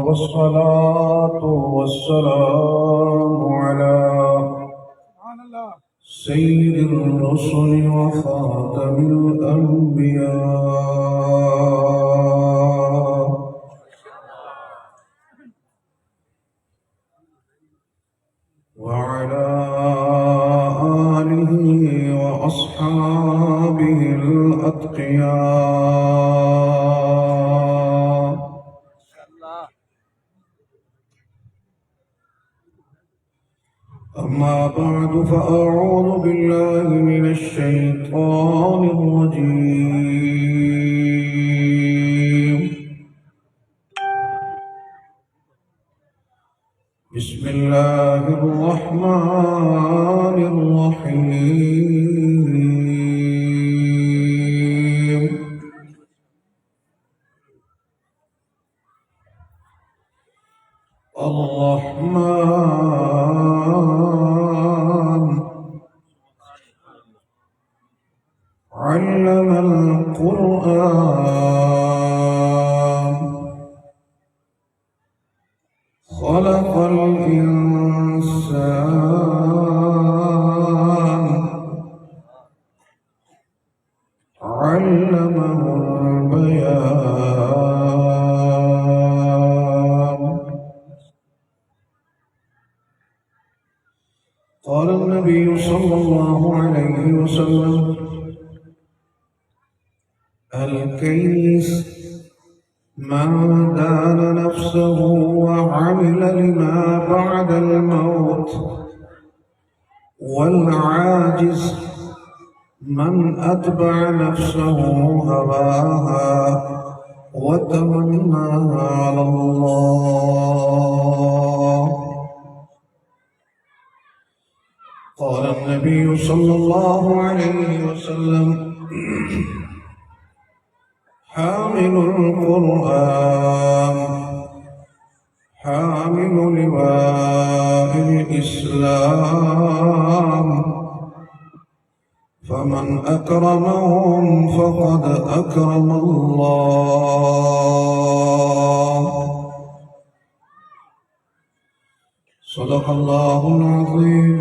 والصلاة والسلام على سيد الرسل وخاتم الأنبياء وعلى آله وأصحابه الأتقياء. أما بعد فأعوذ بالله من الشيطان الرجيم. بسم الله الرحمن الرحيم. الرحمن علم القرآن خلق الإنسان علمه البيان. قال النبي صلى الله عليه وسلم: الكيس من دان نفسه وعمل لما بعد الموت، والعاجز من أتبع نفسه هواها وتمنى على الله. قال النبي صلى الله عليه وسلم: حامل القرآن حامل لواء الإسلام، فمن أكرمهم فقد أكرم الله. صدق الله العظيم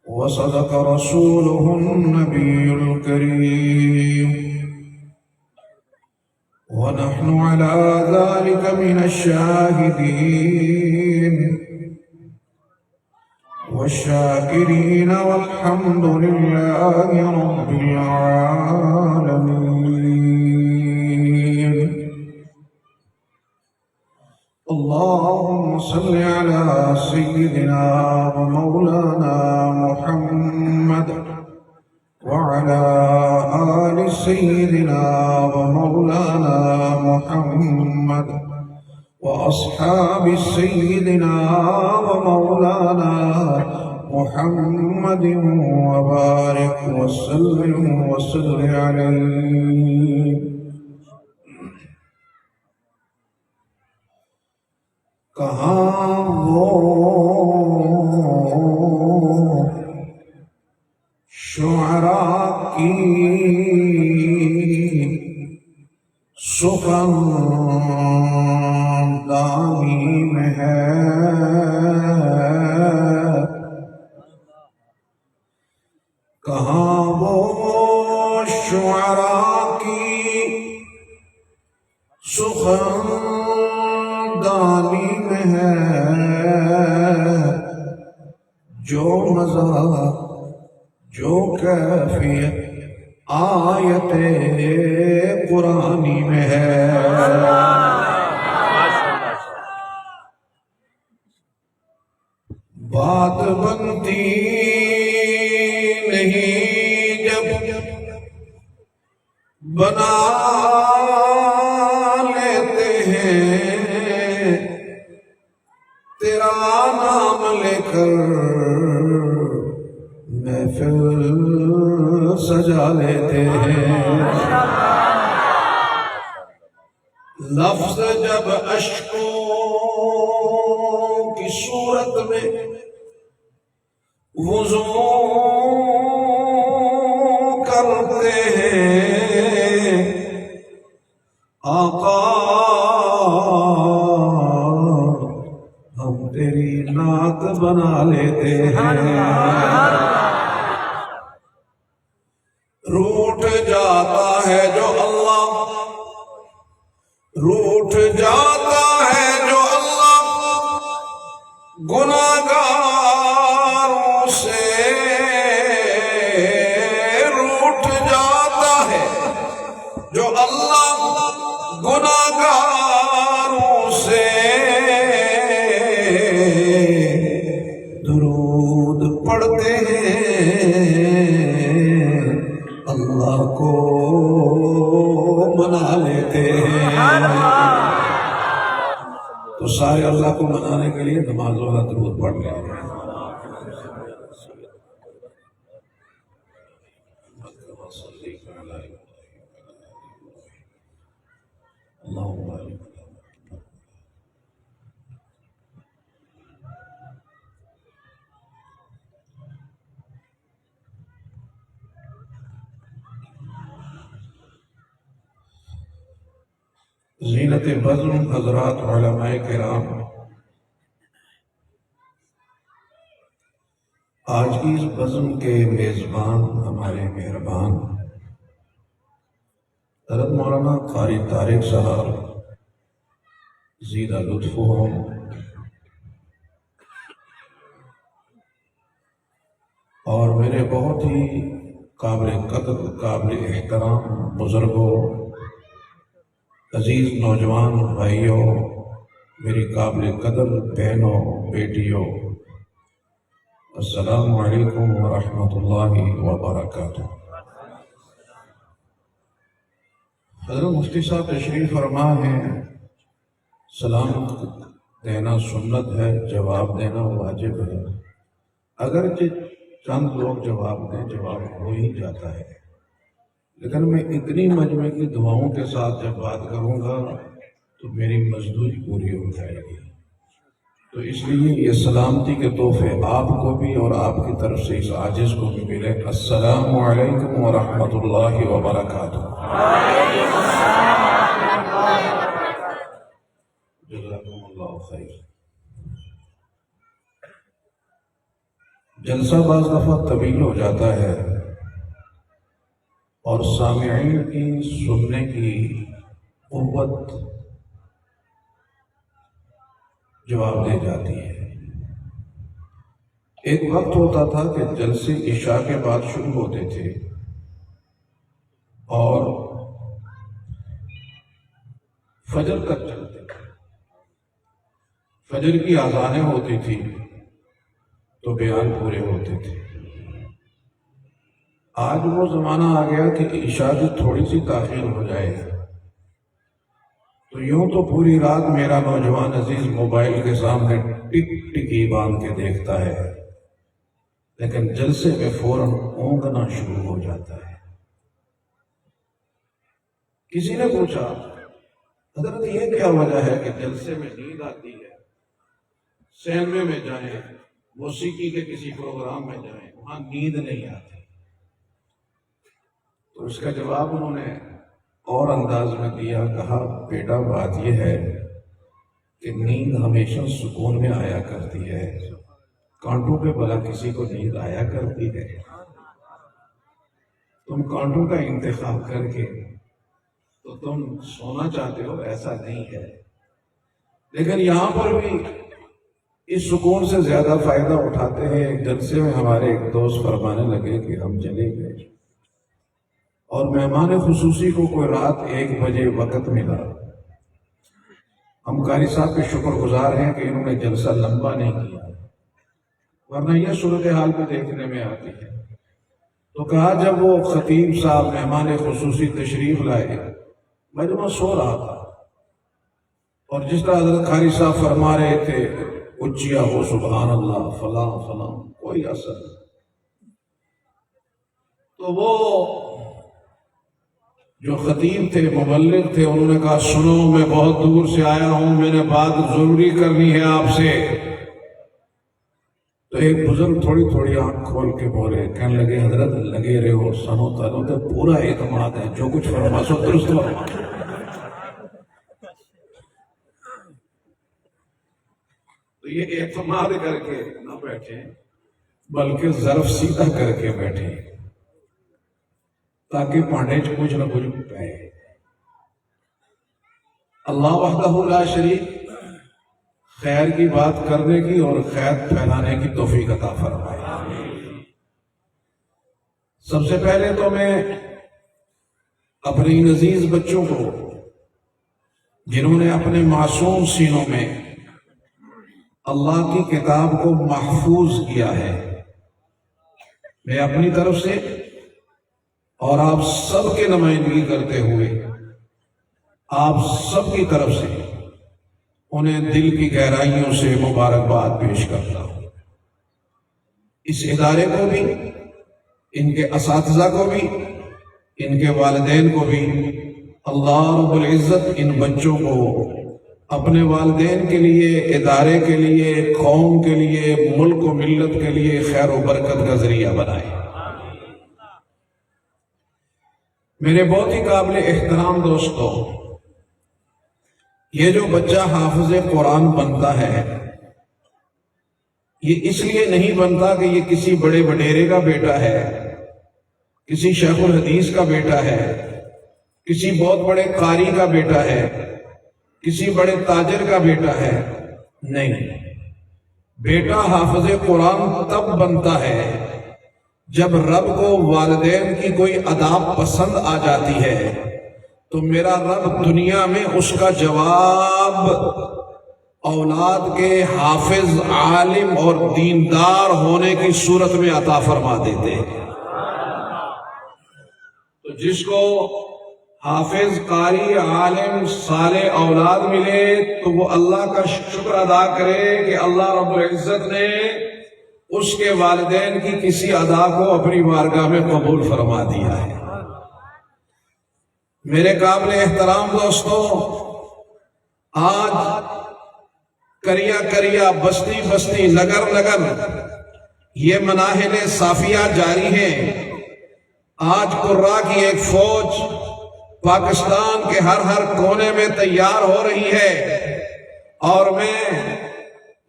وصدق رسوله النبي الكريم، ونحن على ذلك من الشاهدين والشاكرين، والحمد لله رب العالمين. اللهم صل على سيدنا ومولانا محمد وعلى آل سيدنا ومولانا محمد وأصحاب سيدنا ومولانا محمد، وبارك وسلم وصل عليه. کہاں وہ شعراء کی سخندانی میں ہے، کہاں وہ شعراء کی سخندانی میں ہے، جو مزہ جو کیفیت آیت قرآنی میں ہے۔ بات بنتی نہیں جب بنا لیتے ہیں، تیرا نام لے کر محفل سجا لیتے ہیں۔ لفظ جب اشکوں کی صورت میں وضو کرتے ہیں، بنا لیتے ہیں۔ روٹ جاتا ہے جو اللہ، روٹ جاتا ہے جو اللہ گناہگاروں سے، روٹ جاتا ہے جو اللہ گناہگاروں سے، درود پڑھتے ہیں اللہ کو منا لیتے ہیں۔ تو سارے اللہ کو منانے کے لیے نماز والا درود پڑھ لیں۔ زینت بزم حضرات علماء کرام، آج کی اس بزم کے میزبان ہمارے مہربان حضرت مولانا قاری طارق صاحب زیدہ لطف ہوں، اور میرے بہت ہی قابل قدر قابل احترام بزرگوں، عزیز نوجوان بھائیوں، میری قابل قدر بہنوں بیٹیوں، السلام علیکم ورحمۃ اللہ وبرکاتہ۔ حضرت مفتی صاحب تشریف فرما ہیں، سلام دینا سنت ہے، جواب دینا واجب ہے، اگرچہ چند لوگ جواب دیں، جواب ہو ہی جاتا ہے، لیکن میں اتنی مجمع کی دعاؤں کے ساتھ جب بات کروں گا تو میری مزدوری پوری ہو جائے گی، تو اس لیے یہ سلامتی کے تحفے آپ کو بھی اور آپ کی طرف سے اس عاجز کو بھی ملے۔ السلام علیکم ورحمۃ اللہ وبرکاتہ۔ جزاکم اللہ خیر۔ جلسہ بعض دفعہ طویل ہو جاتا ہے اور سامعین کی سننے کی قوت جواب دے جاتی ہے۔ ایک وقت ہوتا تھا کہ جلسے عشاء کے بعد شروع ہوتے تھے اور فجر تک چلتے تھے، فجر کی اذانیں ہوتی تھی تو بیان پورے ہوتے تھے۔ آج وہ زمانہ آ گیا کہ عشاء کی تھوڑی سی تاخیر ہو جائے تو یوں تو پوری رات میرا نوجوان عزیز موبائل کے سامنے ٹک ٹکی باندھ کے دیکھتا ہے، لیکن جلسے میں فوراً اونگنا شروع ہو جاتا ہے۔ کسی نے پوچھا حضرت یہ کیا وجہ ہے کہ جلسے میں نیند آتی ہے، سینما میں جائیں، موسیقی کے کسی پروگرام میں جائیں، وہاں نیند نہیں آتی؟ تو اس کا جواب انہوں نے اور انداز میں دیا، کہا بیٹا بات یہ ہے کہ نیند ہمیشہ سکون میں آیا کرتی ہے، کانٹوں پہ بھلا کسی کو نیند آیا کرتی ہے؟ تم کانٹوں کا انتخاب کر کے تو تم سونا چاہتے ہو، ایسا نہیں ہے۔ لیکن یہاں پر بھی اس سکون سے زیادہ فائدہ اٹھاتے ہیں۔ ایک جلسے میں ہمارے ایک دوست فرمانے لگے کہ ہم چلے گئے اور مہمان خصوصی کو کوئی رات 1 بجے وقت ملا۔ ہم قاری صاحب کے شکر گزار ہیں کہ انہوں نے جلسہ لمبا نہیں کیا، ورنہ یہ صورتحال بھی دیکھنے میں آتی ہے۔ تو کہا جب وہ خطیب صاحب مہمان خصوصی تشریف لائے، مجمع سو رہا تھا اور جس طرح حضرت قاری صاحب فرما رہے تھے اچیا ہو سبحان اللہ فلاں فلاں، کوئی اثر نہیں۔ تو وہ جو خطیب تھے، مبلغ تھے، انہوں نے کہا سنو میں بہت دور سے آیا ہوں، میں نے بات ضروری کرنی ہے آپ سے۔ تو ایک بزرگ تھوڑی تھوڑی آنکھ کھول کے بولے، کہنے لگے حضرت لگے رہے ہو، سنو تلو تو پورا اعتماد ہے، جو کچھ فرما سو درست فرما۔ تو یہ اعتماد کر کے نہ بیٹھیں بلکہ ظرف سیدھا کر کے بیٹھیں تاکہ پانڈے کچھ نہ کچھ پائے۔ اللہ وحدہ لا شریک خیر کی بات کرنے کی اور خیر پھیلانے کی توفیق عطا فرمائے۔ سب سے پہلے تو میں اپنے عزیز بچوں کو جنہوں نے اپنے معصوم سینوں میں اللہ کی کتاب کو محفوظ کیا ہے، میں اپنی طرف سے اور آپ سب کے نمائندگی کرتے ہوئے آپ سب کی طرف سے انہیں دل کی گہرائیوں سے مبارکباد پیش کرتا ہوں۔ اس ادارے کو بھی، ان کے اساتذہ کو بھی، ان کے والدین کو بھی اللہ رب العزت ان بچوں کو اپنے والدین کے لیے، ادارے کے لیے، قوم کے لیے، ملک و ملت کے لیے خیر و برکت کا ذریعہ بنائے۔ میرے بہت ہی قابل احترام دوستو، یہ جو بچہ حافظ قرآن بنتا ہے یہ اس لیے نہیں بنتا کہ یہ کسی بڑے وڈیرے کا بیٹا ہے، کسی شیخ الحدیث کا بیٹا ہے، کسی بہت بڑے قاری کا بیٹا ہے، کسی بڑے تاجر کا بیٹا ہے۔ نہیں، بیٹا حافظ قرآن تب بنتا ہے جب رب کو والدین کی کوئی ادا پسند آ جاتی ہے تو میرا رب دنیا میں اس کا جواب اولاد کے حافظ، عالم اور دیندار ہونے کی صورت میں عطا فرما دیتے ہیں۔ تو جس کو حافظ، قاری، عالم، صالح اولاد ملے تو وہ اللہ کا شکر ادا کرے کہ اللہ رب العزت نے اس کے والدین کی کسی ادا کو اپنی بارگاہ میں قبول فرما دیا ہے۔ میرے قابل احترام دوستو، آج کریا کریا، بستی بستی، نگر نگر یہ مناہل صافیہ جاری ہیں۔ آج قرآ کی ایک فوج پاکستان کے ہر کونے میں تیار ہو رہی ہے، اور میں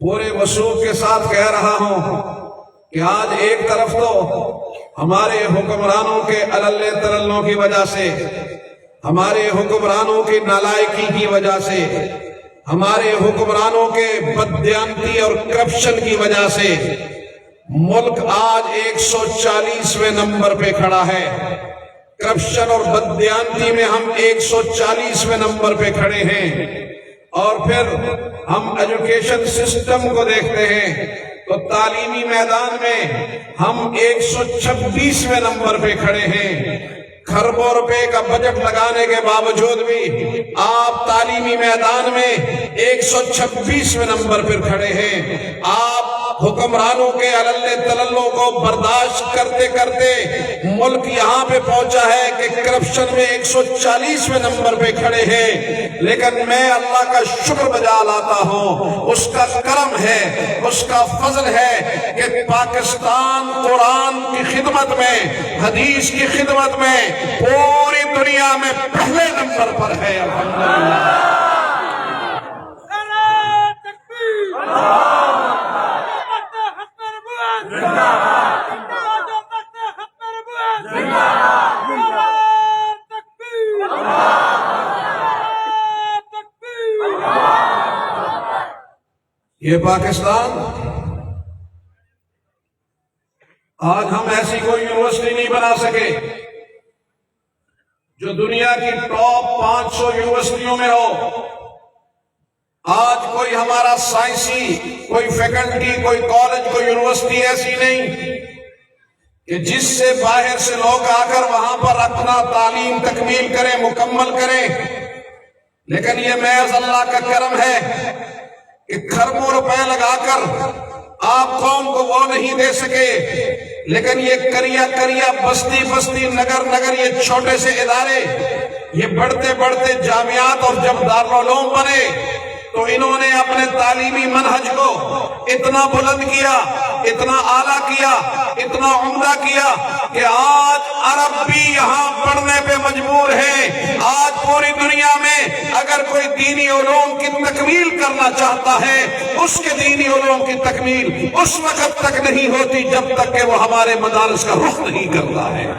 پورے وثوق کے ساتھ کہہ رہا ہوں کہ آج ایک طرف تو ہمارے حکمرانوں کے علل تللوں کی وجہ سے، ہمارے حکمرانوں کی نالائکی کی وجہ سے، ہمارے حکمرانوں کے بددیانتی اور کرپشن کی وجہ سے ملک آج 140ویں نمبر پہ کھڑا ہے۔ کرپشن اور بددیانتی میں ہم 140ویں نمبر پہ کھڑے ہیں، اور پھر ہم ایجوکیشن سسٹم کو دیکھتے ہیں تو تعلیمی میدان میں ہم 126ویں نمبر پہ کھڑے ہیں۔ کھربوں روپے کا بجٹ لگانے کے باوجود بھی آپ تعلیمی میدان میں 126ویں نمبر پر کھڑے ہیں۔ آپ حکمرانوں کے علل تللوں کو برداشت کرتے کرتے ملک یہاں پہ پہنچا ہے کہ کرپشن میں 140ویں نمبر پہ کھڑے ہیں، لیکن میں اللہ کا شکر بجا لاتا ہوں، اس کا کرم ہے، اس کا فضل ہے کہ پاکستان قرآن کی خدمت میں، حدیث کی خدمت میں پوری دنیا میں پہلے نمبر پر ہے۔ الحمدللہ۔ یہ پاکستان، آج ہم ایسی کوئی یونیورسٹی نہیں بنا سکے جو دنیا کی ٹاپ 500 یونیورسٹیوں میں ہو۔ آج کوئی ہمارا سائنسی کوئی فیکلٹی، کوئی کالج، کوئی یونیورسٹی ایسی نہیں کہ جس سے باہر سے لوگ آ کر وہاں پر اپنا تعلیم تکمیل کریں، مکمل کریں۔ لیکن یہ محض اللہ کا کرم ہے کہ کھربوں روپے لگا کر آپ قوم کو وہ نہیں دے سکے، لیکن یہ کریا کریا، بستی بستی، نگر نگر، یہ چھوٹے سے ادارے، یہ بڑھتے بڑھتے جامعات، اور جب دارالعلوم بنے تو انہوں نے اپنے تعلیمی منہج کو اتنا بلند کیا، اتنا اعلیٰ کیا، اتنا عمدہ کیا کہ آج عرب بھی یہاں پڑھنے پہ مجبور ہیں، آج پوری دنیا میں اگر کوئی دینی علوم کی تکمیل کرنا چاہتا ہے، اس کے دینی علوم کی تکمیل اس وقت تک نہیں ہوتی جب تک کہ وہ ہمارے مدارس کا رخ نہیں کرتا ہے۔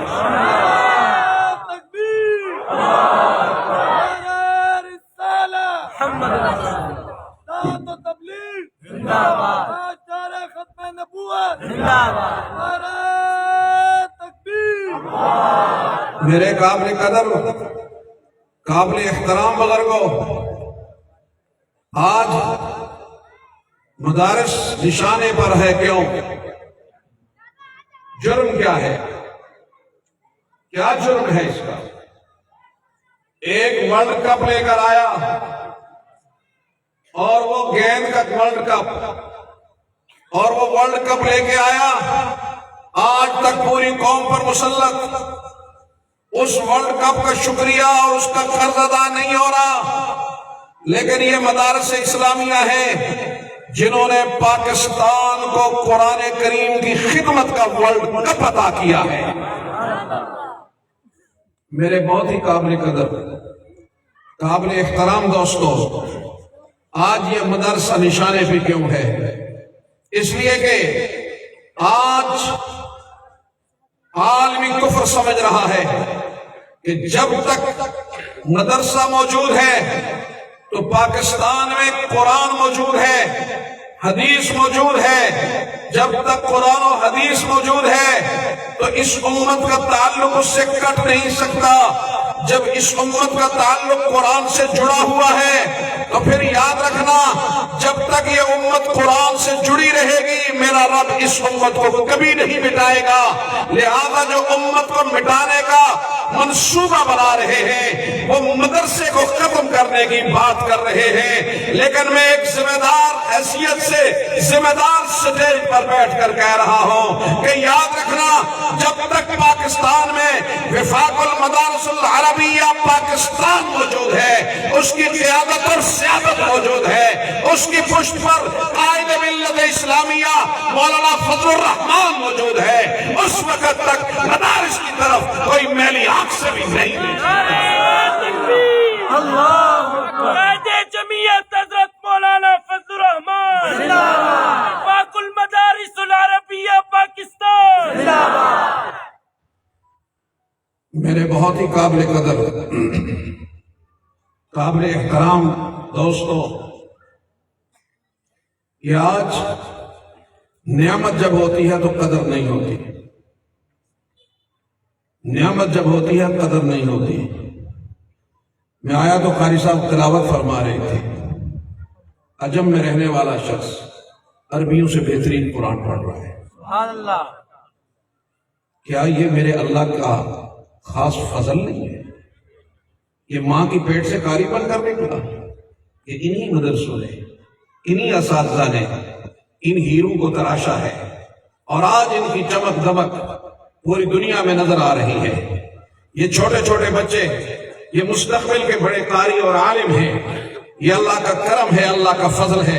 میرے قابل قدر، قابل احترام بزرگوں، آج مدارس نشانے پر ہے، کیوں؟ جرم کیا ہے؟ کیا جرم ہے اس کا؟ ایک ورلڈ کپ لے کر آیا اور وہ گیند کا ورلڈ کپ، اور وہ ورلڈ کپ لے کے آیا، آج تک پوری قوم پر مسلط، اس ورلڈ کپ کا شکریہ اور اس کا قرض ادا نہیں ہو رہا۔ لیکن یہ مدارس اسلامیہ ہیں جنہوں نے پاکستان کو قرآن کریم کی خدمت کا ورلڈ کپ عطا کیا ہے۔ میرے بہت ہی قابل قدر، قابل احترام دوستو، آج یہ مدرسہ نشانے پہ کیوں ہے؟ اس لیے کہ آج عالمی کفر سمجھ رہا ہے کہ جب تک مدرسہ موجود ہے تو پاکستان میں قرآن موجود ہے، حدیث موجود ہے۔ جب تک قرآن و حدیث موجود ہے تو اس امت کا تعلق اس سے کٹ نہیں سکتا۔ جب اس امت کا تعلق قرآن سے جڑا ہوا ہے تو پھر یاد رکھنا، جب تک یہ امت قرآن سے جڑی رہے گی میرا رب اس امت کو کبھی نہیں مٹائے گا۔ لہذا جو امت کو مٹانے کا منصوبہ بنا رہے ہیں وہ مدرسے کو ختم کرنے کی بات کر رہے ہیں، لیکن میں ایک ذمہ دار حیثیت سے ذمہ دار سٹیج پر بیٹھ کر کہہ رہا ہوں کہ یاد رکھنا، جب تک پاکستان میں وفاق المدارس العربیہ پاکستان موجود ہے، اس کی قیادت اور سیادت موجود ہے، اس کی پشت پر قائد ملت اسلامیہ مولانا فضل الرحمان موجود ہے، اس وقت تک مدارس کی طرف کوئی میلی آنکھ سے بھی نہیں قائد جمعیت حضرت مولانا فضل الرحمان، وفاق المدارس العربیہ پاکستان۔ میرے بہت ہی قابل قدر، قابل احترام دوستو، یہ آج نعمت جب ہوتی ہے تو قدر نہیں ہوتی، نعمت جب ہوتی ہے قدر نہیں ہوتی۔ میں آیا تو قاری صاحب تلاوت فرما رہے تھے، عجم میں رہنے والا شخص عربیوں سے بہترین قرآن پڑھ رہا ہے، سبحان اللہ۔ کیا یہ میرے اللہ کا خاص فضل نہیں ہے؟ یہ ماں کی پیٹ سے قاری بن کر نکلا، یہ انہی مدرسوں نے، انہی اساتذہ نے ان ہیرو کو تراشا ہے، اور آج ان کی چمک دمک پوری دنیا میں نظر آ رہی ہے۔ یہ چھوٹے چھوٹے بچے یہ مستقبل کے بڑے قاری اور عالم ہیں، یہ اللہ کا کرم ہے، اللہ کا فضل ہے۔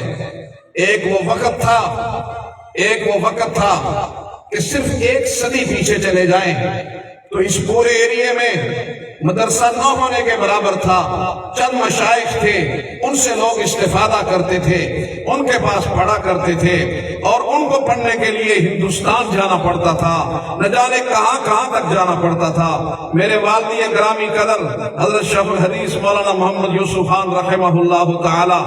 ایک وہ وقت تھا کہ صرف ایک صدی پیچھے چلے جائیں تو اس پورے ایریے میں مدرسہ نہ ہونے کے برابر تھا، چند مشائخ تھے، ان سے لوگ استفادہ کرتے تھے، ان کے پاس پڑھا کرتے تھے، اور ان کو پڑھنے کے لیے ہندوستان جانا پڑتا تھا، نہ جانے کہاں کہاں تک جانا پڑتا تھا۔ میرے والدی گرامی قدر حضرت شیخ الحدیث مولانا محمد یوسف خان رحمہ اللہ تعالی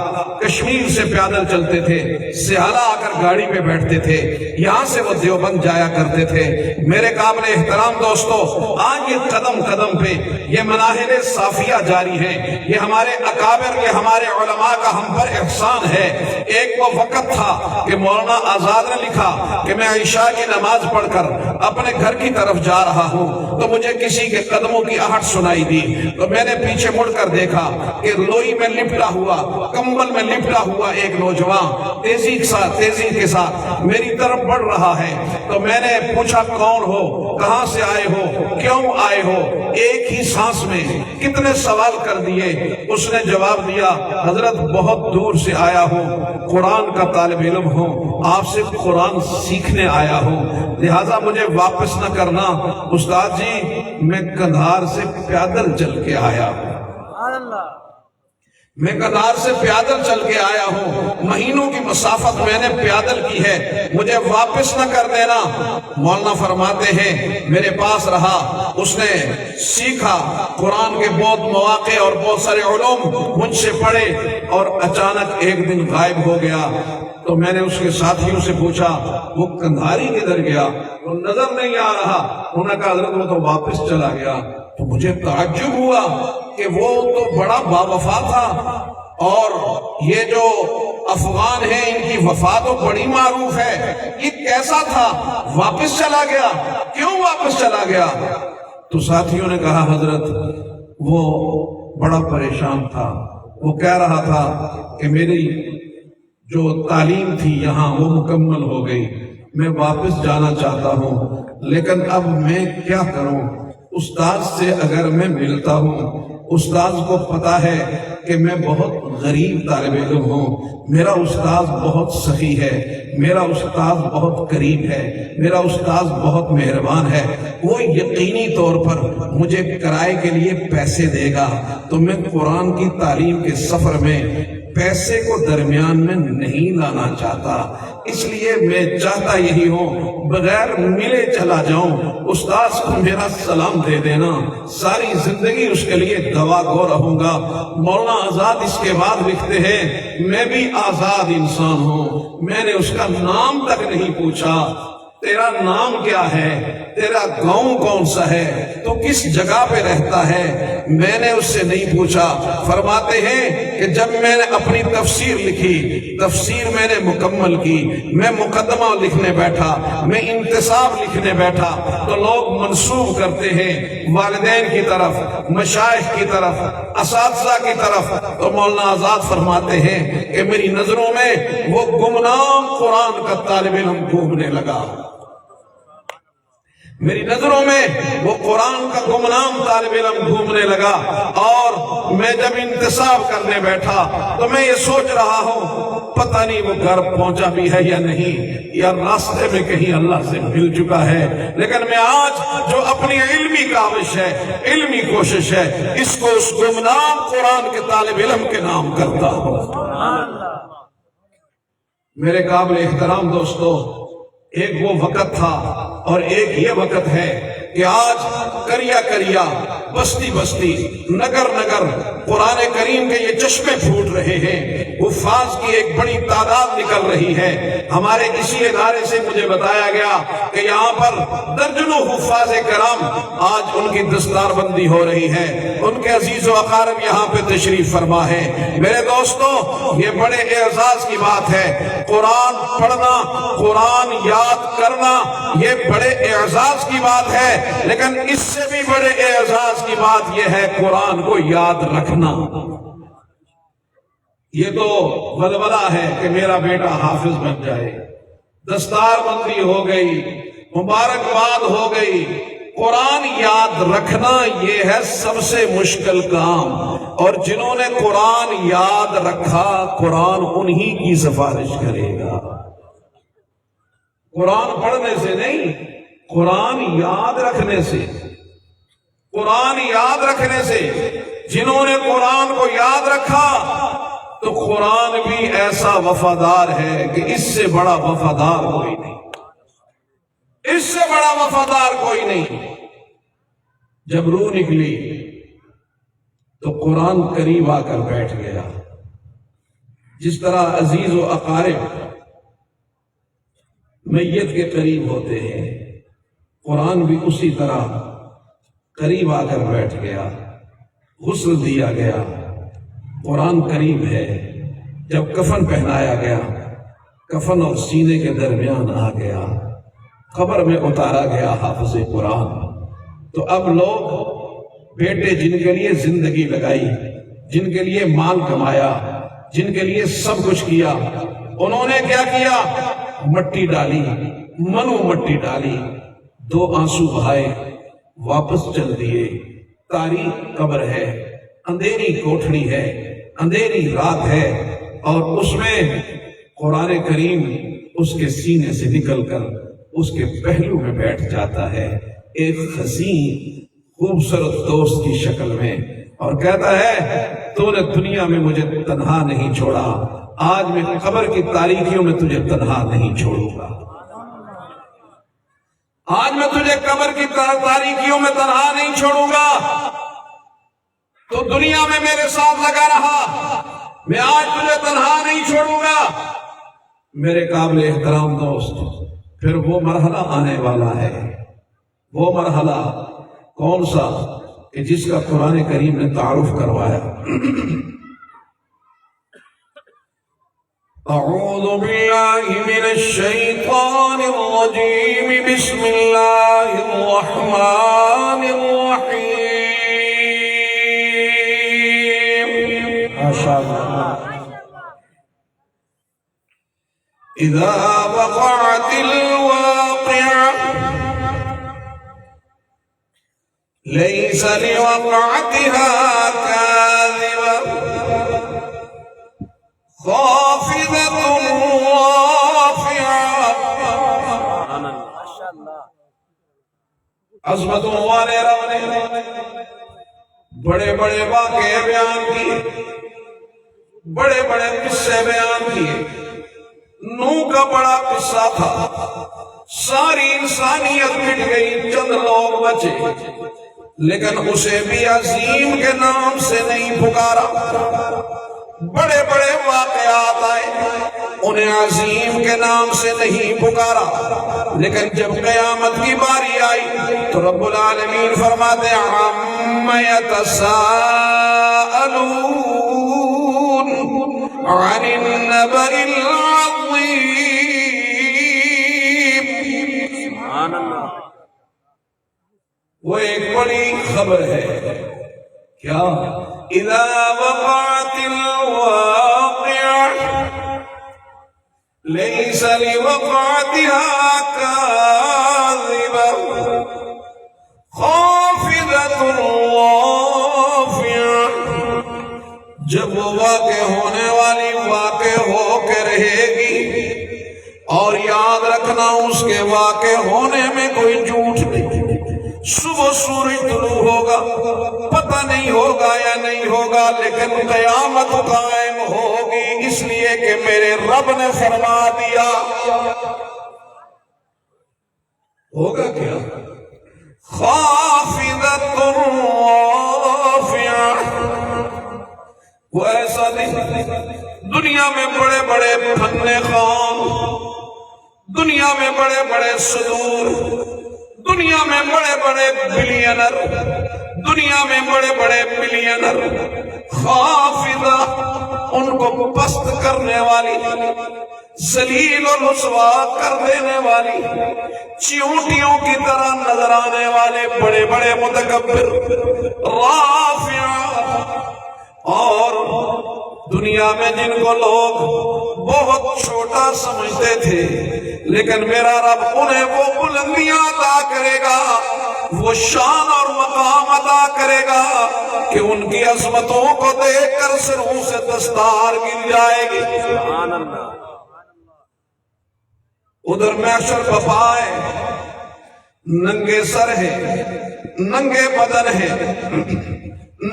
کشمیر سے پیدل چلتے تھے، سیالہ آ کر گاڑی پہ بیٹھتے تھے، یہاں سے وہ دیوبند جایا کرتے تھے۔ میرے قابل احترام دوستو، آج یہ قدم قدم پہ یہ مناہل صافیہ جاری ہے، یہ ہمارے اکابر، یہ ہمارے علماء کا ہم پر احسان ہے۔ ایک وہ وقت تھا کہ مولانا آزاد نے لکھا کہ میں عشاء کی نماز پڑھ کر اپنے گھر کی طرف جا رہا ہوں تو مجھے کسی کے قدموں کی آہٹ سنائی دی، تو میں نے پیچھے مڑ کر دیکھا کہ لوئی میں لپٹا ہوا، کمبل میں لپٹا ہوا ایک نوجوان تیزی کے ساتھ میری طرف بڑھ رہا ہے۔ تو میں نے پوچھا کون ہو، کہاں سے آئے ہو، کیوں آئے ہو؟ ایک ہی سانس میں کتنے سوال کر دیے۔ اس نے جواب دیا، حضرت بہت دور سے آیا ہوں، قرآن کا طالب علم ہوں، آپ سے قرآن سیکھنے آیا ہوں، لہٰذا مجھے واپس نہ کرنا، استاد جی میں کندھار سے پیدل چل کے آیا ہوں۔ میں قطار سے پیادل چل کے آیا ہوں، مہینوں کی مسافت میں نے پیادل کی ہے، مجھے واپس نہ کر دینا۔ مولانا فرماتے ہیں میرے پاس رہا، اس نے سیکھا، قرآن کے بہت مواقع اور بہت سارے علوم مجھ سے پڑھے، اور اچانک ایک دن غائب ہو گیا۔ تو میں نے اس کے ساتھیوں سے پوچھا وہ کندھاری کدھر گیا؟ وہ نظر نہیں آ رہا۔ انہوں نے کہا حضرت وہ تو واپس چلا گیا۔ تو مجھے تعجب ہوا کہ وہ تو بڑا باوفا تھا، اور یہ جو افغان ہیں ان کی وفا تو بڑی معروف ہے، یہ کیسا تھا واپس چلا گیا؟ کیوں واپس چلا گیا؟ تو ساتھیوں نے کہا حضرت وہ بڑا پریشان تھا، وہ کہہ رہا تھا کہ میری جو تعلیم تھی یہاں وہ مکمل ہو گئی، میں واپس جانا چاہتا ہوں، لیکن اب میں کیا کروں؟ استاد سے اگر میں ملتا ہوں، استاد کو پتا ہے کہ میں بہت غریب طالب علم ہوں، میرا استاد بہت سخی ہے، میرا استاد بہت قریب ہے، میرا استاد بہت مہربان ہے، وہ یقینی طور پر مجھے کرائے کے لیے پیسے دے گا، تو میں قرآن کی تعلیم کے سفر میں پیسے کو درمیان میں نہیں لانا چاہتا، اس لیے میں چاہتا یہی ہوں بغیر ملے چلا جاؤں، استاذ کو میرا سلام دے دینا، ساری زندگی اس کے لیے دعا گو رہوں گا۔ مولانا آزاد اس کے بعد لکھتے ہیں میں بھی آزاد انسان ہوں، میں نے اس کا نام تک نہیں پوچھا، تیرا نام کیا ہے، تیرا گاؤں کون سا ہے، تو کس جگہ پہ رہتا ہے، میں نے اس سے نہیں پوچھا۔ فرماتے ہیں کہ جب میں نے اپنی تفسیر لکھی، تفسیر میں نے مکمل کی، میں مقدمہ لکھنے بیٹھا، میں انتصاب لکھنے بیٹھا، تو لوگ منسوب کرتے ہیں والدین کی طرف، مشائخ کی طرف، اساتذہ کی طرف، تو مولانا آزاد فرماتے ہیں کہ میری نظروں میں وہ گمنام قرآن کا طالب علم گھومنے لگا، میری نظروں میں وہ قرآن کا گمنام طالب علم گھومنے لگا، اور میں جب انتصاب کرنے بیٹھا تو میں یہ سوچ رہا ہوں پتہ نہیں وہ گھر پہنچا بھی ہے یا نہیں، یا راستے میں کہیں اللہ سے مل چکا ہے، لیکن میں آج جو اپنی علمی کاوش ہے، علمی کوشش ہے، اس کو اس گمنام قرآن کے طالب علم کے نام کرتا ہوں۔ میرے قابل احترام دوستو، ایک وہ وقت تھا اور ایک یہ وقت ہے کہ آج کریا کریا، بستی بستی، نگر نگر قرآن کریم کے یہ چشمے پھوٹ رہے ہیں، حفاظ کی ایک بڑی تعداد نکل رہی ہے۔ ہمارے اسی ادارے سے مجھے بتایا گیا کہ یہاں پر درجنوں حفاظ کرام آج ان کی دستار بندی ہو رہی ہے، ان کے عزیز و اقارب یہاں پہ تشریف فرما ہے۔ میرے دوستو، یہ بڑے اعزاز کی بات ہے، قرآن پڑھنا، قرآن یاد کرنا، یہ بڑے اعزاز کی بات ہے، لیکن اس سے بھی بڑے اعزاز کی بات یہ ہے قرآن کو یاد رکھنا۔ یہ تو ولولہ ہے کہ میرا بیٹا حافظ بن جائے، دستار بندی ہو گئی، مبارکباد ہو گئی، قرآن یاد رکھنا یہ ہے سب سے مشکل کام، اور جنہوں نے قرآن یاد رکھا قرآن انہی کی سفارش کرے گا۔ قرآن پڑھنے سے نہیں، قرآن یاد رکھنے سے، قرآن یاد رکھنے سے۔ جنہوں نے قرآن کو یاد رکھا تو قرآن بھی ایسا وفادار ہے کہ اس سے بڑا وفادار کوئی نہیں، اس سے بڑا وفادار کوئی نہیں۔ جب روح نکلی تو قرآن قریب آ کر بیٹھ گیا، جس طرح عزیز و اقارب میت کے قریب ہوتے ہیں، قرآن بھی اسی طرح قریب آ کر بیٹھ گیا، غسل دیا گیا، قرآن قریب ہے۔ جب کفن پہنایا گیا، کفن اور سینے کے درمیان آ گیا، قبر میں اتارا گیا حافظ قرآن، تو اب لوگ بیٹے جن کے لیے زندگی لگائی، جن کے لیے مال کمایا، جن کے لیے سب کچھ کیا، انہوں نے کیا کیا؟ مٹی ڈالی، منو مٹی ڈالی، 2 آنسو بہائے، واپس چل دیے۔ تاریک قبر ہے، اندھیری کوٹھڑی ہے، اندھیری رات ہے، اور اس میں قرآن کریم اس کے سینے سے نکل کر اس کے پہلو میں بیٹھ جاتا ہے، ایک حسین خوبصورت دوست کی شکل میں، اور کہتا ہے تو نے دنیا میں مجھے تنہا نہیں چھوڑا، آج میں قبر کی تاریکیوں میں تجھے تنہا نہیں چھوڑوں گا، آج میں تجھے قبر کی تاریکیوں میں تنہا نہیں چھوڑوں گا۔ تو دنیا میں میرے ساتھ لگا رہا، میں آج تجھے تنہا نہیں چھوڑوں گا۔ میرے قابل احترام دوست، پھر وہ مرحلہ آنے والا ہے، وہ مرحلہ کون سا کہ جس کا قرآن کریم نے تعارف کروایا۔ اعوذ باللہ من الشیطان الرجیم، بسم اللہ الرحمن الرحیم۔ اذا وقعت الواقعہ ليس لوقعتها كاذبة خافضة رافعة۔ عظمتوں والے رب نے بڑے بڑے واقعے بیان کیے، بڑے بڑے قصے بیان کیے۔ نوح کا بڑا قصہ تھا، ساری انسانیت مٹ گئی، چند لوگ بچے، لیکن اسے بھی عظیم کے نام سے نہیں پکارا۔ بڑے بڑے واقعات آئے، انہیں عظیم کے نام سے نہیں پکارا، لیکن جب قیامت کی باری آئی تو رب العالمین فرماتے عَمَّ يَتَسَاءَلُونَ عَنِ النَّبَإِ الْعَظِيمِ۔ سبحان اللہ، وہ ایک بڑی خبر ہے۔ کیا؟ اذا وقعت الواقعہ لیس لوقعتها کاذبہ خافضۃ رافعہ۔ جب وہ واقع ہونے والی واقع ہو کے رہے گی، اور یاد رکھنا اس کے واقع ہونے میں کوئی جھوٹ نہیں۔ صبح سورج طلوع ہوگا، پتہ نہیں ہوگا یا نہیں ہوگا، لیکن قیامت قائم ہوگی، اس لیے کہ میرے رب نے فرما دیا۔ ہوگا کیا؟ خافضۃ رافعہ۔ وہ ایسا نہیں، دنیا میں بڑے بڑے فن خوان، دنیا میں بڑے بڑے صدور، دنیا میں بڑے بڑے بلینر، دنیا میں بڑے بڑے ملینر، خافضہ ان کو پست کرنے والی، ذلیل و رسوا کر دینے والی، چیونٹیوں کی طرح نظر آنے والے بڑے بڑے متکبر، رافعہ۔ اور دنیا میں جن کو لوگ بہت چھوٹا سمجھتے تھے، لیکن میرا رب انہیں وہ بلندیاں عطا کرے گا، وہ شان اور مقام عطا کرے گا کہ ان کی عظمتوں کو دیکھ کر سروں سے دستار گر جائے گی۔ سبحان اللہ۔ ادھر محشر بپا ہے، ننگے سر ہے، ننگے بدن ہے،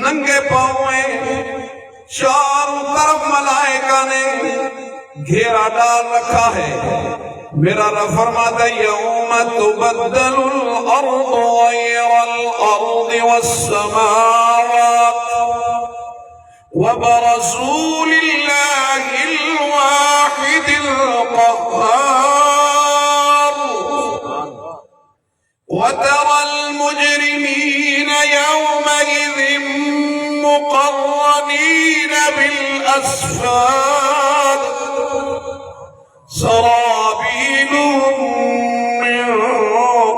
ننگے پاؤں ہیں، چاروں طرف ملائکہ نے گھیرا ڈال رکھا ہے۔ میرا رب فرماتا ہے یوم تبدل الارض غیر الارض والسماوات وبرزوا للہ الواحد القہار وترى المجرمین یومئذ مقرنین بالاسفاد سرابیلهم من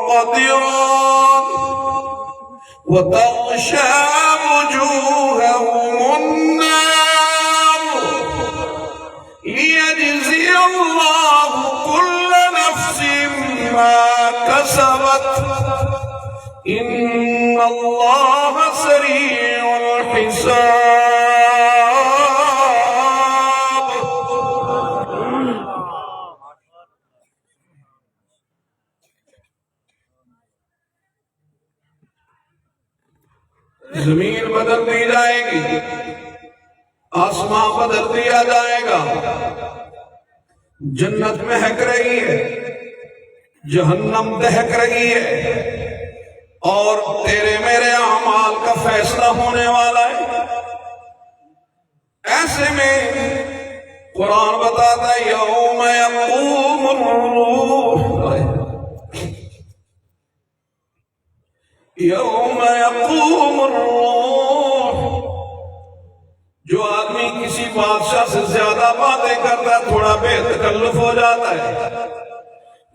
قطران وتغشى وجوههم النار ليجزي الله كل نفس ما كسبت إن الله سريع الحساب۔ زمین بدل دی جائے گی، آسمان بدل دیا جائے گا، جنت مہک رہی ہے، جہنم دہک رہی ہے، اور تیرے میرے اعمال کا فیصلہ ہونے والا ہے۔ ایسے میں قرآن بتاتا ہے یوم یقوم الروح، یوم یقوم الروح۔ جو آدمی کسی بادشاہ سے زیادہ باتیں کرتا ہے تھوڑا بے تکلف ہو جاتا ہے،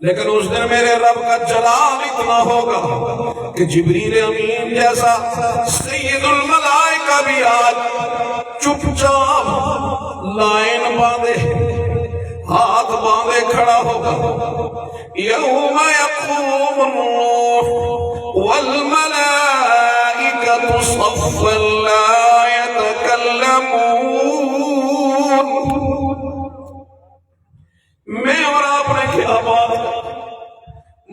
لیکن اس دن میرے رب کا جلال اتنا ہوگا کہ جبریل امین جیسا سید الملائکہ بھی آج چپ چاپ لائن باندھے ہاتھ باندھے کھڑا ہوگا۔ یوم یقوم الروح والملائکہ صفا لا یتکلمون۔ میں اور آپ نے کیا بات،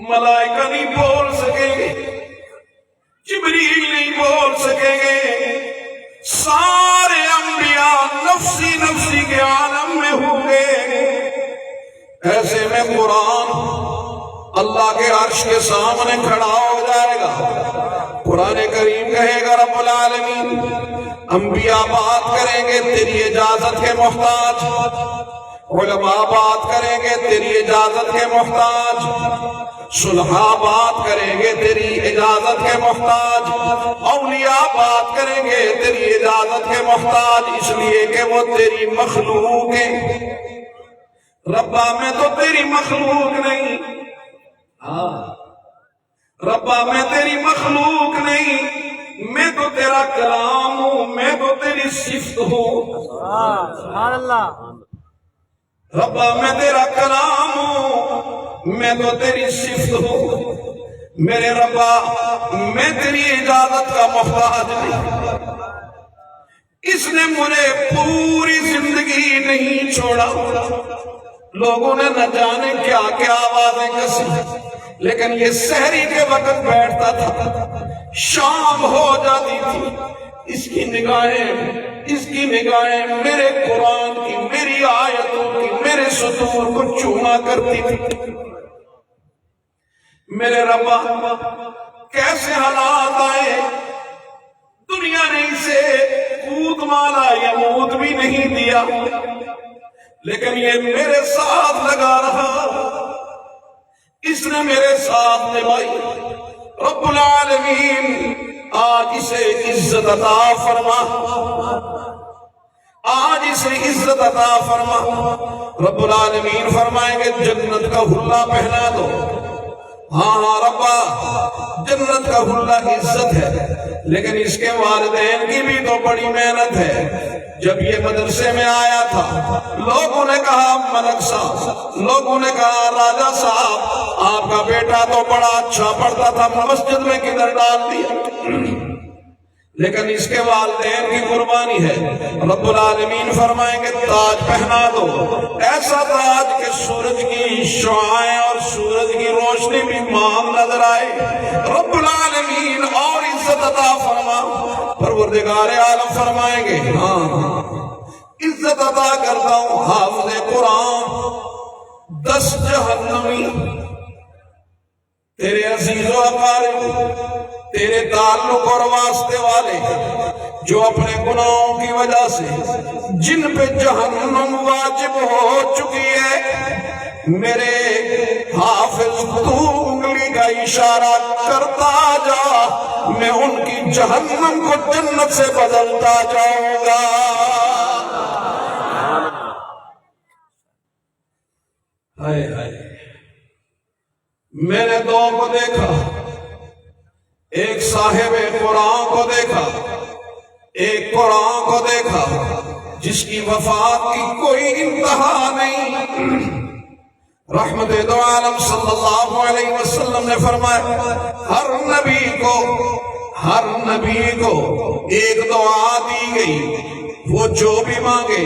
ملائکہ نہیں بول سکیں گے، جبریل نہیں بول سکیں گے، سارے انبیاء نفسی نفسی کے عالم میں ہوں گے۔ ایسے میں قرآن اللہ کے عرش کے سامنے کھڑا ہو جائے گا۔ قرآن کریم کہے گا رب العالمین انبیاء بات کریں گے تیری اجازت کے محتاج، علماء بات کریں گے تیری اجازت کے محتاج، صلحاء بات کریں گے تیری اجازت کے محتاج، اولیاء بات کریں گے تیری اجازت کے محتاج، اس لیے کہ وہ تیری مخلوق ہیں۔ ربا میں تو تیری مخلوق نہیں، ربا میں تیری مخلوق نہیں، میں تو تیرا کلام ہوں، میں تو تیری صفت ہوں۔ سبحان اللہ۔ ربا میں تیرا کلام ہوں، میں تو تیری صفت ہوں۔ میرے ربا میں تیری اجازت کا محتاج نہیں، اس نے مجھے پوری زندگی نہیں چھوڑا۔ لوگوں نے نہ جانے کیا کیا آوازیں کسی، لیکن یہ سحری کے وقت بیٹھتا تھا، شام ہو جاتی تھی، اس کی نگاہیں میرے قرآن کی، میری آیتوں کی، میرے سطور کو چوما کرتی تھی۔ میرے ربا کیسے حالات آئے، دنیا نے اسے قوت مالا یا موت بھی نہیں دیا، لیکن یہ میرے ساتھ لگا رہا، اس نے میرے ساتھ نبھائی۔ رب العالمین آج اسے عزت عطا فرما، آج اسے عزت عطا فرما۔ رب العالمین فرمائیں گے جنت کا حلہ پہنا دو۔ ہاں ربا جنت کا حلہ عزت ہے، لیکن اس کے والدین کی بھی تو بڑی محنت ہے۔ جب یہ مدرسے میں آیا تھا لوگوں نے کہا ملک صاحب، لوگوں نے کہا راجہ صاحب آپ کا بیٹا تو بڑا اچھا پڑھتا تھا، مسجد میں کدھر ڈال دیا؟ لیکن اس کے والدین کی قربانی ہے۔ رب العالمین فرمائیں گے تاج پہنا دو، ایسا تاج کہ سورج کی شعاعیں اور سورج کی روشنی بھی مام نظر آئے۔ رب العالمین اور عزت عطا فرما۔ پروردگار عالم فرمائیں گے ہاں عزت عطا کرتا ہوں حافظ قرآن 10 جہنمی تیرے عزیز و اقارب، تیرے تعلق اور واسطے والے، جو اپنے گناہوں کی وجہ سے جن پہ جہنم واجب ہو چکی ہے، میرے حافظ تو انگلی کا اشارہ کرتا جا، میں ان کی جہنم کو جنت سے بدلتا جاؤں گا۔ ہائے ہائے، میں نے دو کو دیکھا، ایک صاحب قرآن کو دیکھا، ایک قرآن کو دیکھا جس کی وفات کی کوئی انتہا نہیں۔ رحمت دو عالم صلی اللہ علیہ وسلم نے فرمایا ہر نبی کو ایک دعا دی گئی، وہ جو بھی مانگے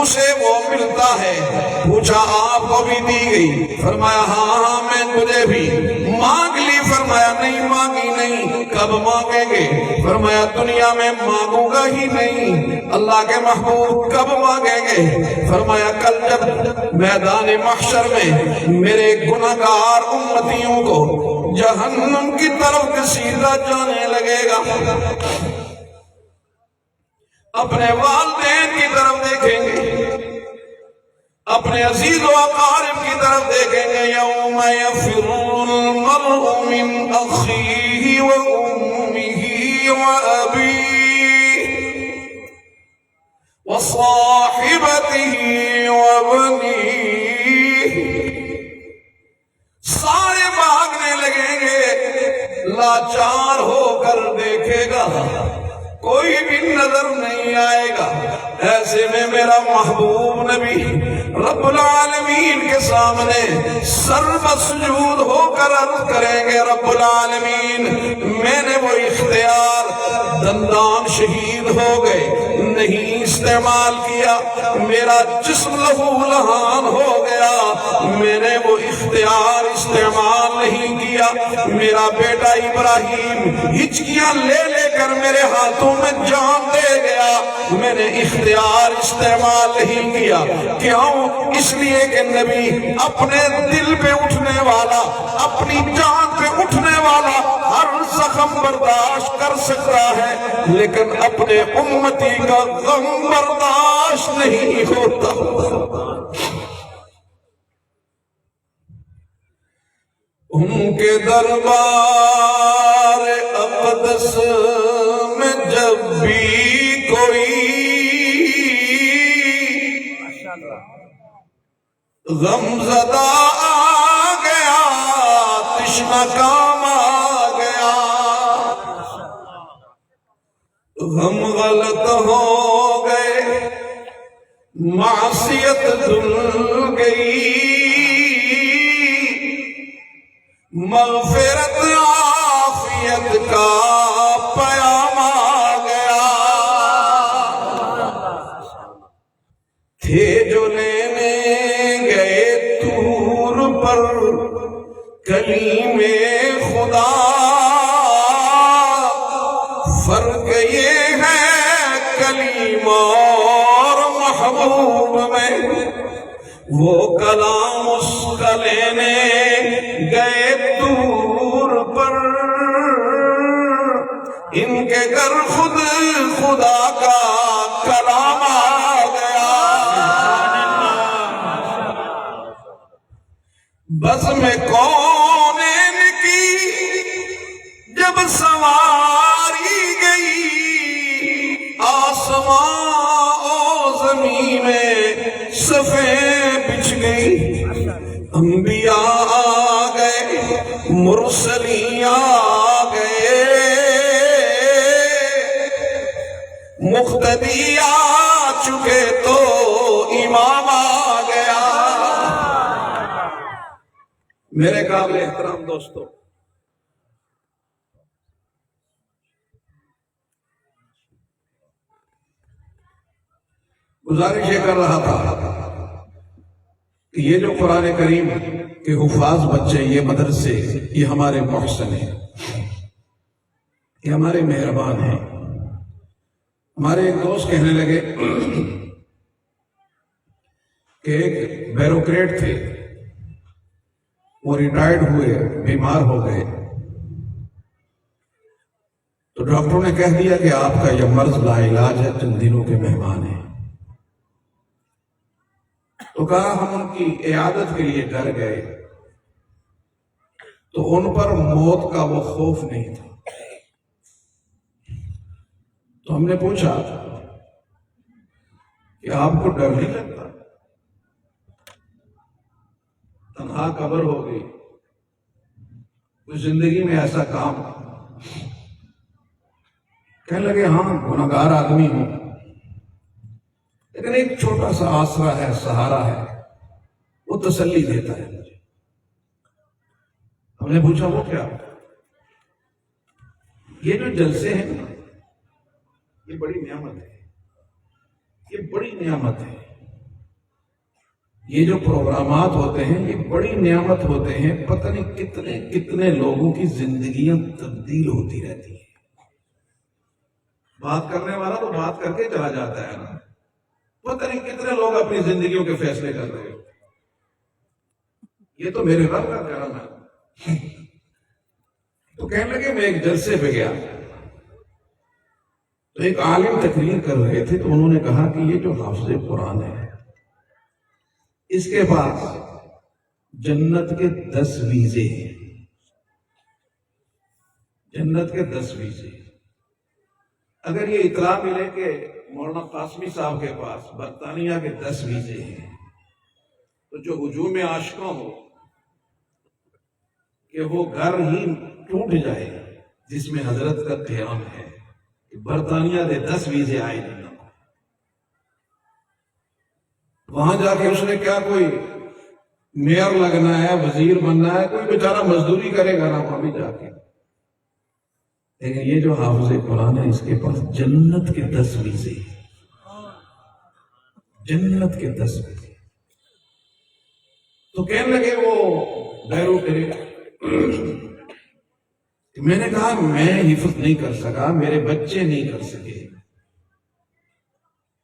اسے وہ ملتا ہے۔ پوچھا آپ کو بھی دی گئی؟ فرمایا ہاں میں تجھے بھی مانگ لی۔ فرمایا نہیں مانگی نہیں، کب مانگیں گے؟ فرمایا دنیا میں مانگوں گا ہی نہیں۔ اللہ کے محبوب کب مانگیں گے؟ فرمایا کل جب میدان محشر میں میرے گناہگار امتیوں کو جہنم کی طرف گھسیٹا جانے لگے گا، اپنے والدین کی طرف دیکھیں گے، اپنے عزیز و اقارب کی طرف دیکھیں گے۔ یوم یفر المرء من اخیہ و امہ و ابیہ و صاحبتہ و بنیہ، سارے بھاگنے لگیں گے، لاچار ہو کر دیکھے گا، کوئی بھی نظر نہیں آئے گا۔ ایسے میں میرا محبوب نبی رب العالمین کے سامنے سر مسجود ہو کر عرض کریں گے، رب العالمین میں نے وہ اختیار دندان شہید ہو گئے نہیں استعمال کیا، میرا جسم لہو لہان ہو گیا، میں نے وہ اختیار استعمال نہیں کیا، میرا بیٹا ابراہیم ہچکیاں لے لے کر میرے ہاتھوں میں جان دے گیا، میں نے اختیار استعمال نہیں کیا۔ کیوں؟ اس لیے کہ نبی اپنے دل پہ اٹھنے والا، اپنی جان پہ اٹھنے والا ہر زخم برداشت کر سکتا ہے، لیکن اپنے امتی کا غم برداشت نہیں ہوتا۔ ان کے دربار اقدس میں جب بھی کوئی غم زدہ آ گیا، تشنہ کام آ گیا، غم غلط ہو گئے، معصیت دھل گئی، مغفرت عافیت کا پیام آ گیا۔ تھے جو لینے گئے طور پر کلیم خدا، فرق یہ ہے کلیم اور محبوب میں، وہ کلام اس کا لینے گئے طور پر، ان کے گھر خود خدا کا کلام آ گیا۔ بزم کونین کی جب سواری گئی، آسمان و زمین میں صفیں بچھ گئی، انبیاء آ گئے، مرسلین آ گئے، مقتدی آ چکے تو امام آ گیا۔ میرے قابل احترام دوستو، گزارش یہ کر رہا تھا کہ یہ جو قرآن کریم کے حفاظ بچے، یہ مدرسے، یہ ہمارے محسن ہیں، یہ ہمارے مہربان ہیں۔ ہمارے ایک دوست کہنے لگے کہ ایک بیوروکریٹ تھے، وہ ریٹائرڈ ہوئے، بیمار ہو گئے، تو ڈاکٹروں نے کہہ دیا کہ آپ کا یہ مرض لا علاج ہے، چند دنوں کے مہمان ہیں۔ تو کہا ہم ان کی عیادت کے لیے ڈر گئے، تو ان پر موت کا وہ خوف نہیں تھا۔ تو ہم نے پوچھا کہ آپ کو ڈر نہیں لگتا؟ تنہا قبر ہو گئی، کوئی زندگی میں ایسا کام؟ کہنے لگے ہاں گناہگار آدمی ہوں، لیکن ایک چھوٹا سا آسرا ہے، سہارا ہے، وہ تسلی دیتا ہے مجھے۔ ہم نے پوچھا وہ کیا؟ یہ جو جلسے ہیں نا، یہ بڑی نعمت ہے، بڑی نعمت ہے. یہ جو پروگرامات ہوتے ہیں یہ بڑی نعمت ہوتے ہیں. پتہ نہیں کتنے کتنے لوگوں کی زندگیاں تبدیل ہوتی رہتی ہیں. بات کرنے والا تو بات کر کے چلا جاتا ہے نا, پتہ نہیں کتنے لوگ اپنی زندگیوں کے فیصلے کر رہے ہیں. یہ تو میرے رب کا کرم ہے. تو کہنے لگے میں ایک جلسے پہ گیا تو ایک عالم تقریر کر رہے تھے, تو انہوں نے کہا کہ یہ جو حافظ قرآن ہے اس کے پاس جنت کے 10 ویزے ہیں. جنت کے 10 ویزے. اگر یہ اطلاع ملے کہ مولانا قاسمی صاحب کے پاس برطانیہ کے 10 ویزے ہیں تو جو ہجوم عاشقوں ہو کہ وہ گھر ہی ٹوٹ جائے جس میں حضرت کا قیام ہے کہ برطانیہ کے 10 ویزے آئے نہیں. وہاں جا کے اس نے کیا کوئی میئر لگنا ہے, وزیر بننا ہے, کوئی بیچارہ مزدوری کرے گا نا وہاں بھی جا کے. لیکن یہ جو حافظ قرآن ہے اس کے پاس جنت کے 10 ویزے. جنت کے 10 ویزے. تو کہنے لگے وہ بیرو کرے. میں نے کہا میں حفظ نہیں کر سکا, میرے بچے نہیں کر سکے,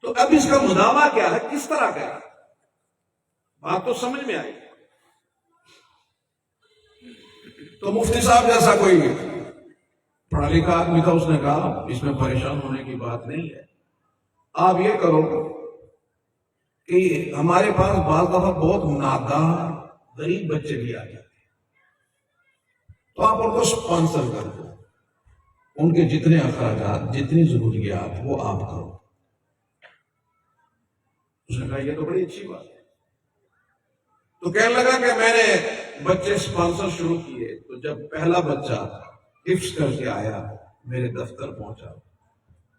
تو اب اس کا مداوع کیا ہے, کس طرح کا ہے؟ بات تو سمجھ میں آئی. تو مفتی صاحب جیسا کوئی پڑھا لکھا آدمی تھا, اس نے کہا اس میں پریشان ہونے کی بات نہیں ہے. آپ یہ کرو کہ ہمارے پاس بعض دفعہ بہت نادار غریب بچے بھی آ جاتے ہیں, تو آپ ان کو اسپانسر کر دو. ان کے جتنے اخراجات, جتنی ضروریات وہ آپ کرو. اس نے کہا یہ تو بڑی اچھی بات ہے. تو کہنے لگا کہ میں نے بچے اسپانسر شروع کیے, تو جب پہلا بچہ حفظ کر کے آیا میرے دفتر پہنچا,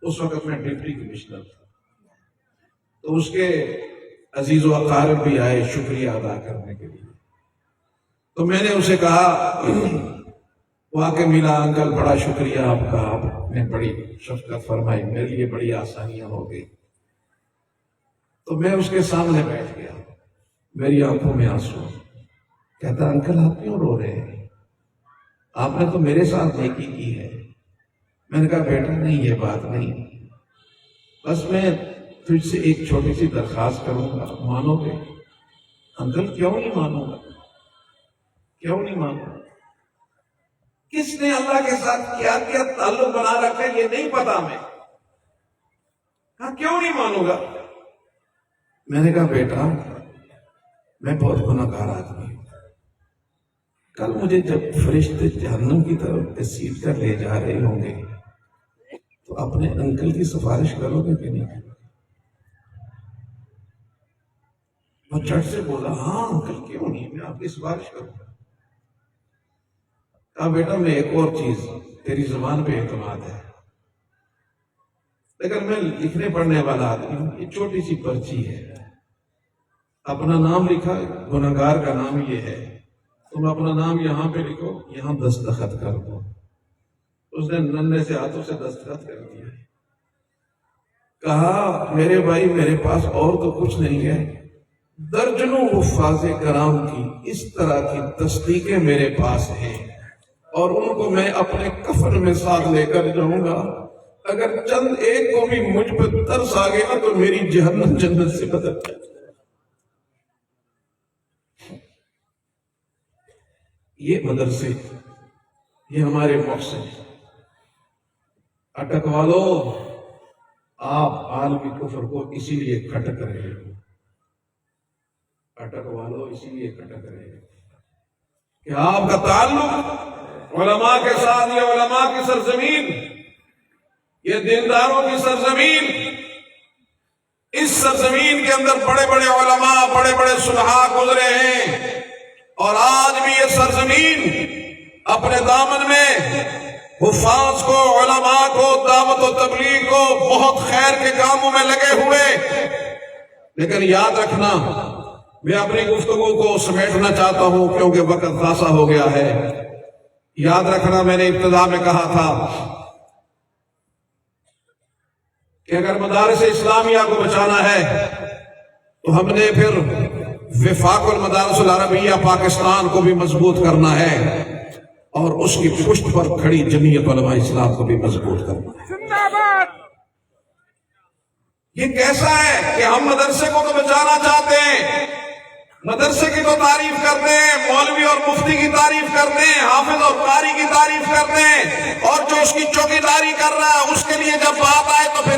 اس وقت میں ڈپٹی کمشنر تھا, تو اس کے عزیز و اقارب بھی آئے شکریہ ادا کرنے کے لیے. تو میں نے اسے کہا, وہ آ کے ملا, انکل بڑا شکریہ آپ کا, آپ نے بڑی شفقت فرمائی, میرے لیے بڑی آسانیاں ہو گئی. تو میں اس کے سامنے بیٹھ گیا, میری آنکھوں میں آنسو. کہتا انکل آپ کیوں رو رہے ہیں, آپ نے تو میرے ساتھ نیکی کی ہے. میں نے کہا بیٹا نہیں یہ بات نہیں, بس میں تجھ سے ایک چھوٹی سی درخواست کروں گا, مانو گے؟ انکل کیوں نہیں مانوں گا, کیوں نہیں مانوں گا؟ کس نے اللہ کے ساتھ کیا کیا تعلق بنا رکھا ہے یہ نہیں پتا. میں کہا کیوں نہیں مانوں گا؟ میں نے کہا بیٹا میں بہت گناہگار آدمی ہوں. کل مجھے جب فرشتے جہنم کی طرف گھسیٹ کر لے جا رہے ہوں گے تو اپنے انکل کی سفارش کرو گے کہ نہیں؟ وہ جھٹ سے بولا ہاں انکل کیوں نہیں, میں آپ کی سفارش کروں گا. کہا بیٹا میں ایک اور چیز, تیری زبان پہ اعتماد ہے لیکن میں لکھنے پڑھنے والا آدمی ہوں, یہ چھوٹی سی پرچی ہے, اپنا نام لکھا, گناہگار کا نام یہ ہے, تم اپنا نام یہاں پہ لکھو, یہاں دستخط کر دو. اس نے ننھے سے ہاتھوں سے دستخط کر دیا. کہا میرے بھائی میرے پاس اور تو کچھ نہیں ہے, درجنوں حفاظ کرام کی اس طرح کی تصدیقیں میرے پاس ہیں اور ان کو میں اپنے کفن میں ساتھ لے کر جاؤں گا. اگر چند ایک کو بھی مجھ پہ ترس آ گیا تو میری جہنم جنت سے بدل جائے. یہ مدرسے, یہ ہمارے محسن, اٹک والو آپ عالمی کفر کو اسی لیے کھٹک رہے ہو. اٹک والو اسی لیے کھٹک رہے ہو کہ آپ کا تعلق علماء کے ساتھ, یہ علماء کی سرزمین, یہ دینداروں کی سرزمین, اس سرزمین کے اندر بڑے بڑے علماء, بڑے بڑے صلحاء گزرے ہیں, اور آج بھی یہ سرزمین اپنے دامن میں حفاظ کو, علماء کو, دعوت و تبلیغ کو, بہت خیر کے کاموں میں لگے ہوئے. لیکن یاد رکھنا, میں اپنی گفتگو کو سمیٹنا چاہتا ہوں کیونکہ وقت خاصا ہو گیا ہے. یاد رکھنا میں نے ابتدا میں کہا تھا کہ اگر مدارس اسلامیہ کو بچانا ہے تو ہم نے پھر وفاق المدارس العربیہ پاکستان کو بھی مضبوط کرنا ہے اور اس کی پشت پر کھڑی جمعیت علماء اسلام کو بھی مضبوط کرنا ہے۔ یہ کیسا ہے کہ ہم مدرسے کو تو بچانا چاہتے ہیں، مدرسے کی تو تعریف کرتے ہیں، مولوی اور مفتی کی تعریف کرتے ہیں، حافظ اور قاری کی تعریف کرتے ہیں، اور جو اس کی چوکیداری کر رہا ہے اس کے لیے جب بات آئے تو پھر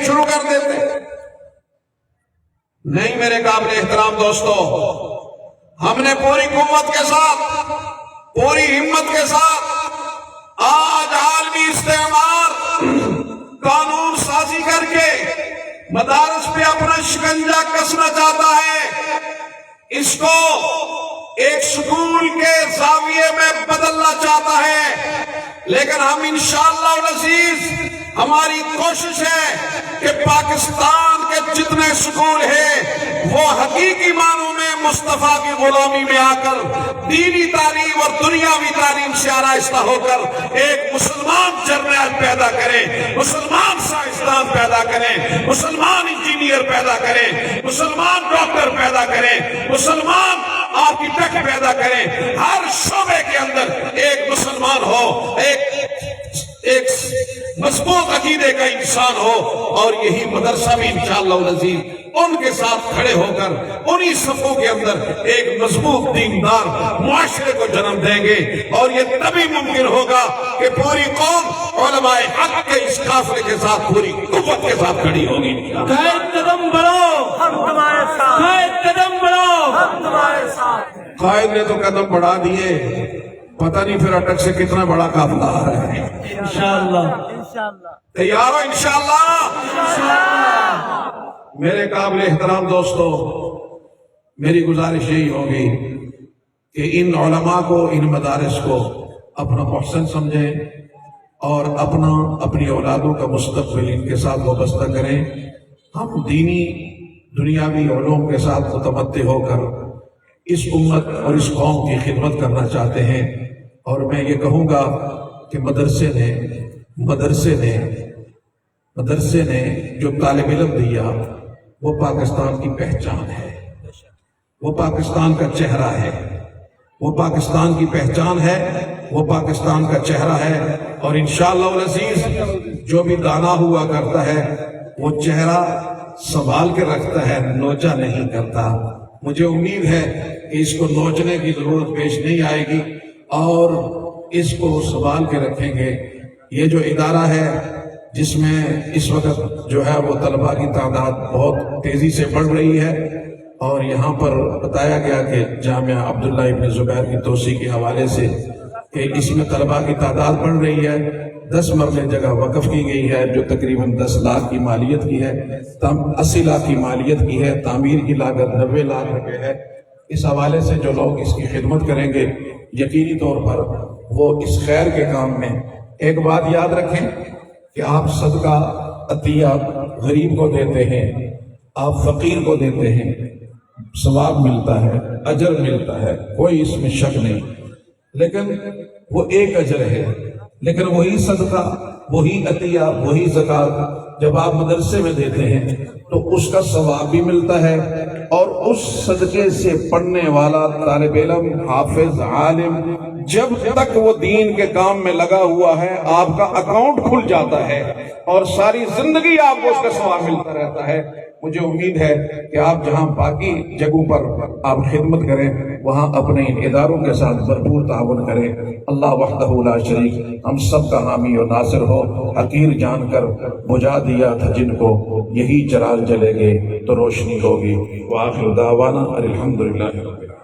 شروع کر دیتے ہیں۔ نہیں میرے قابل احترام دوستو، ہم نے پوری قوت کے ساتھ، پوری ہمت کے ساتھ آج عالمی استعمار قانون سازی کر کے مدارس پہ اپنا شکنجہ کسنا چاہتا ہے، اس کو ایک سکول کے زاویے میں بدلنا چاہتا ہے، لیکن ہم انشاءاللہ العزیز ہماری کوشش ہے کہ پاکستان کے جتنے سکول ہیں وہ حقیقی معنوں میں مصطفیٰ کی غلامی میں آ کر دینی تعلیم اور دنیاوی تعلیم سے آراستہ ہو کر ایک مسلمان جرنیل پیدا کریں، مسلمان سائنسدان پیدا کریں، مسلمان انجینئر پیدا کریں، مسلمان ڈاکٹر پیدا کریں، مسلمان آرکیٹیکٹ پیدا کریں، ہر شعبے کے اندر ایک مسلمان ہو، ایک مضبوط عقیدے کا انسان ہو، اور یہی مدرسہ بھی انشاءاللہ العزیز ان کے ساتھ کھڑے ہو کر انہی صفوں کے اندر ایک مضبوط دیندار معاشرے کو جنم دیں گے، اور یہ تبھی ممکن ہوگا کہ پوری قوم علماء حق کے اس قافلے کے ساتھ پوری قوت کے ساتھ کھڑی ہوگی۔ قائد قدم بڑھو، ہم تمہارے ساتھ، قائد قدم بڑھو، ہم تمہارے ساتھ ہیں۔ قائد نے تو قدم بڑھا دیے، پتہ نہیں پھر اٹک سے کتنا بڑا قافلہ آ رہا ہے۔ انشاءاللہ انشاءاللہ تیار ہو انشاءاللہ؟ میرے قابل احترام دوستو، میری گزارش یہی ہوگی کہ ان علماء کو، ان مدارس کو اپنا محسن سمجھیں اور اپنی اولادوں کا مستقبل ان کے ساتھ وابستہ کریں۔ ہم دینی دنیاوی علوم کے ساتھ متمتع ہو کر اس امت اور اس قوم کی خدمت کرنا چاہتے ہیں، اور میں یہ کہوں گا کہ مدرسے نے جو طالب علم دیا وہ پاکستان کی پہچان ہے، وہ پاکستان کا چہرہ ہے، وہ پاکستان کی پہچان ہے، وہ پاکستان کا چہرہ ہے، اور انشاءاللہ العزیز جو بھی دانا ہوا کرتا ہے وہ چہرہ سنبھال کے رکھتا ہے، نوچا نہیں کرتا۔ مجھے امید ہے کہ اس کو نوچنے کی ضرورت پیش نہیں آئے گی اور اس کو سنبھال کے رکھیں گے۔ یہ جو ادارہ ہے جس میں اس وقت جو ہے وہ طلباء کی تعداد بہت تیزی سے بڑھ رہی ہے، اور یہاں پر بتایا گیا کہ جامعہ عبداللہ ابن زبیر کی توسیع کے حوالے سے کہ اس میں طلباء کی تعداد بڑھ رہی ہے، 10 مرلے جگہ وقف کی گئی ہے جو تقریباً 10 لاکھ کی مالیت کی ہے، 80 لاکھ کی مالیت کی ہے، تعمیر کی لاگت 90 لاکھ روپے ہے۔ اس حوالے سے جو لوگ اس کی خدمت کریں گے یقینی طور پر وہ اس خیر کے کام میں، ایک بات یاد رکھیں کہ آپ صدقہ عطیہ غریب کو دیتے ہیں، آپ فقیر کو دیتے ہیں، ثواب ملتا ہے، اجر ملتا ہے، کوئی اس میں شک نہیں، لیکن وہ ایک اجر ہے، لیکن وہی صدقہ، وہی عطیہ، وہی زکوٰۃ جب آپ مدرسے میں دیتے ہیں تو اس کا ثواب بھی ملتا ہے، اور اس صدقے سے پڑھنے والا طالب علم، حافظ، عالم جب تک وہ دین کے کام میں لگا ہوا ہے آپ کا اکاؤنٹ کھل جاتا ہے اور ساری زندگی آپ کو اس کا ثواب ملتا رہتا ہے۔ مجھے امید ہے کہ آپ جہاں باقی جگہوں پر آپ خدمت کریں وہاں اپنے ان اداروں کے ساتھ بھرپور تعاون کریں۔ اللہ وحدہ لا شریک ہم سب کا حامی و ناصر ہو۔ حقیر جان کر بجھا دیا تھا جن کو، یہی چراغ جلے گے تو روشنی ہوگی۔ وآخر دعوانا الحمدللہ رب العالمین۔